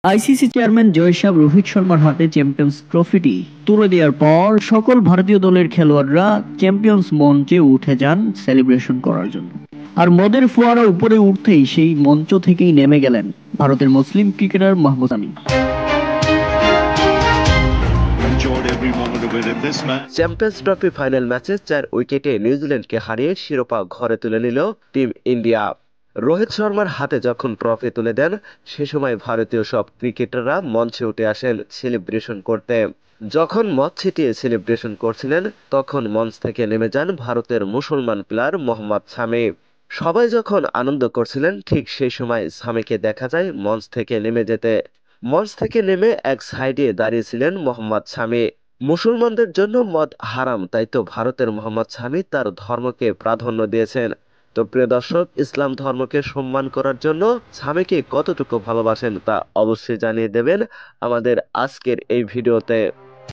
ICC chairman জয় শাহ রোহিত শর্মার হাতে champions ট্রফিটি তুলে দেওয়ার পর সকল ভারতীয় দলের খেলোয়াড়রা চ্যাম্পিয়ন্স মঞ্চে উঠে যান সেলিব্রেশন করার জন্য। আর মদের ফোয়ারা উপরে উঠতেই সেই মঞ্চ থেকেই নেমে গেলেন ভারতের মুসলিম ক্রিকেটার মাহমুদ আমিন। চ্যাম্পিয়ন্স ট্রফি ফাইনাল ম্যাচে 4 উইকেটে নিউজিল্যান্ডকে হারিয়ে শিরোপা ঘরে তুলে নিল টিম ইন্ডিয়া। রোহিত শর্মার হাতে যখন ট্রফি তুলে দেন, সে সময় ভারতীয় সব ক্রিকেটাররা মঞ্চে উঠে আসেন সেলিব্রেশন করতে। যখন মদ ছিটিয়ে সেলিব্রেশন করছিলেন, তখন মঞ্চ থেকে নেমে যান ভারতের মুসলমান প্লেয়ার মোহাম্মদ শামি। সবাই যখন আনন্দ করছিলেন, ঠিক সেই সময় শামিকে দেখা যায় মঞ্চ থেকে নেমে যেতে। মঞ্চ থেকে নেমে এক সাইডে দাঁড়িয়েছিলেন মোহাম্মদ শামি। মুসলমানদের জন্য মদ হারাম, তাই তো ভারতের মোহাম্মদ শামি তার ধর্মকে প্রাধান্য দিয়েছেন। তো প্রিয় দর্শক, ইসলাম ধর্মকে সম্মান করার জন্য স্বামীকে কতটুকু ভালোবাসেন তা অবশ্যই জানিয়ে দেবেন আমাদের আজকের এই ভিডিওতে।